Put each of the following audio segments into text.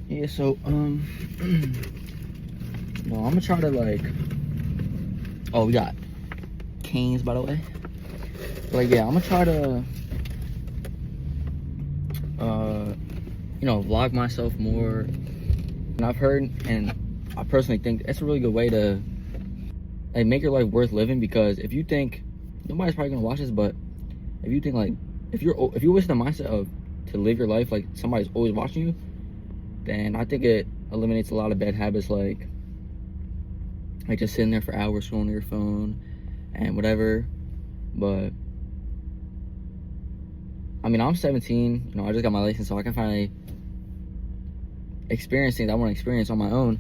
Yeah, so, no, I'm gonna try to, like, oh, we got canes, by the way. Like, yeah, I'm gonna try to, vlog myself more. And I've heard, and I personally think it's a really good way to, like, make your life worth living, because if you think, nobody's probably gonna watch this, but if you think, like, if you're with the mindset of to live your life like somebody's always watching you, then I think it eliminates a lot of bad habits, like just sitting there for hours scrolling your phone and whatever. But I mean, I'm 17, I just got my license, so I can finally experience things I want to experience on my own.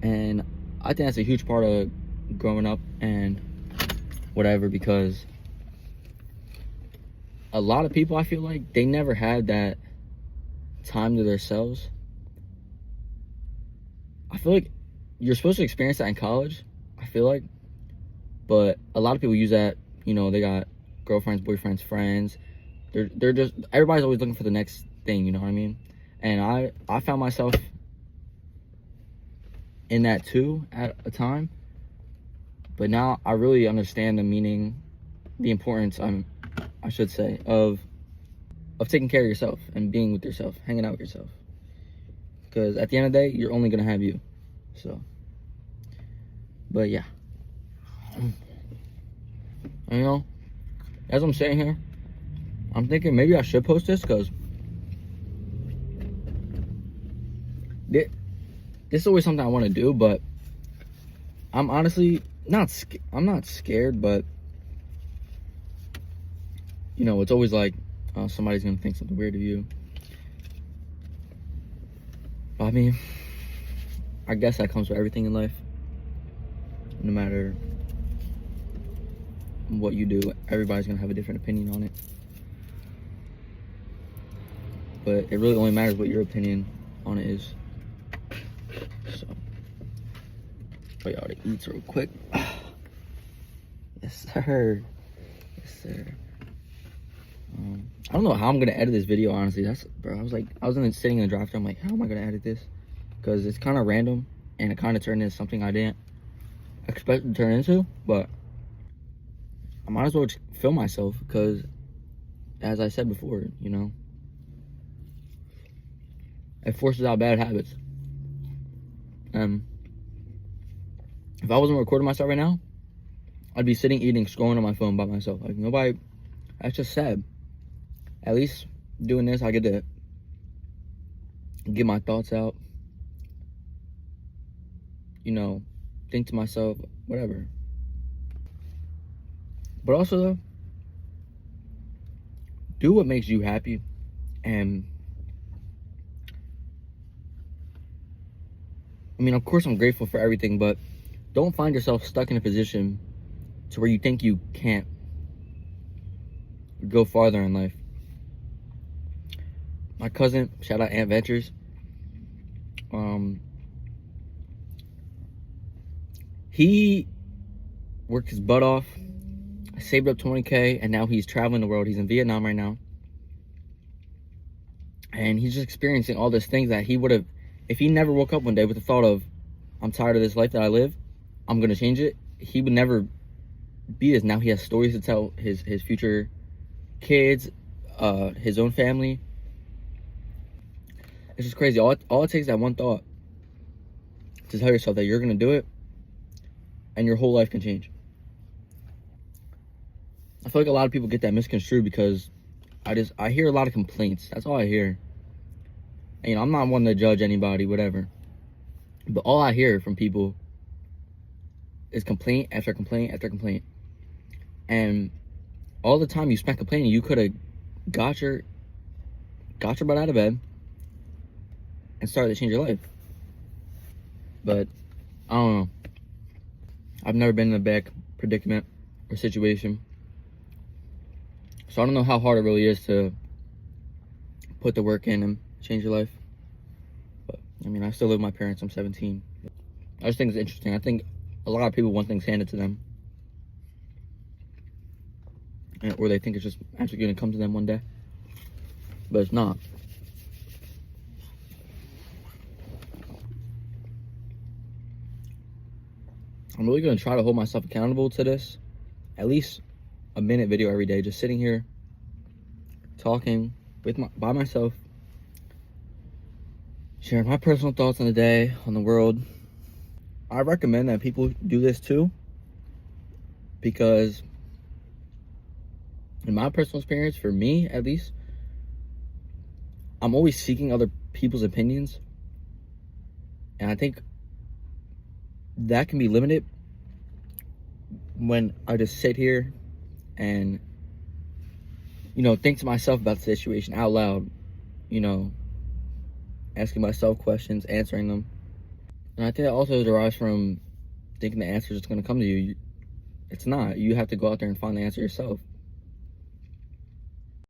And I think that's a huge part of growing up and whatever, because a lot of people, I feel like, they never had that time to themselves. I feel like you're supposed to experience that in college, I feel like, but a lot of people use that, they got girlfriends, boyfriends, friends. They're just, everybody's always looking for the next thing, you know what I mean? And I found myself in that too at a time, but now I really understand the meaning, the importance, I should say, of taking care of yourself and being with yourself, hanging out with yourself. Because at the end of the day, you're only gonna have you. So, but yeah. And, as I'm sitting here, I'm thinking maybe I should post this, because this is always something I want to do, but I'm honestly I'm not scared, but it's always like, somebody's gonna think something weird of you. But I mean, I guess that comes with everything in life. No matter what you do, everybody's gonna have a different opinion on it. But it really only matters what your opinion on it is. So, wait, y'all to eat real quick. Yes, sir. Yes, sir. I don't know how I'm gonna edit this video, honestly. Bro, I was sitting in the drive-thru. I'm like, how am I gonna edit this? Because it's kind of random, and it kind of turned into something I didn't expect it to turn into. But I might as well film myself, because, as I said before, it forces out bad habits. If I wasn't recording myself right now, I'd be sitting eating, scrolling on my phone by myself. Like, nobody. That's just sad. At least doing this, I get to get my thoughts out, think to myself, whatever. But also, though, do what makes you happy. And I mean, of course, I'm grateful for everything, but don't find yourself stuck in a position to where you think you can't go farther in life. My cousin, shout out Aunt Ventures, he worked his butt off, saved up 20K, and now he's traveling the world. He's in Vietnam right now. And he's just experiencing all these things that he would have, if he never woke up one day with the thought of, I'm tired of this life that I live, I'm going to change it, he would never be this. Now he has stories to tell his future kids, his own family. It's just crazy. All it takes is that one thought to tell yourself that you're going to do it, and your whole life can change. I feel like a lot of people get that misconstrued, because I hear a lot of complaints. That's all I hear. And, I'm not one to judge anybody, whatever. But all I hear from people is complaint after complaint after complaint. And all the time you spent complaining, you could have got your butt out of bed and started to change your life. But I don't know. I've never been in a bad predicament or situation, so I don't know how hard it really is to put the work in and change your life. But I mean, I still live with my parents. I'm 17. I just think it's interesting. I think a lot of people want things handed to them, or they think it's just actually going to come to them one day, but it's not. I'm really going to try to hold myself accountable to this. At least a minute video every day, just sitting here talking by myself, sharing my personal thoughts on the day, on the world. I recommend that people do this too, because in my personal experience, for me at least, I'm always seeking other people's opinions, and I think that can be limited when I just sit here and, think to myself about the situation out loud, asking myself questions, answering them. And I think that also derives from thinking the answer is going to come to you. It's not. You have to go out there and find the answer yourself.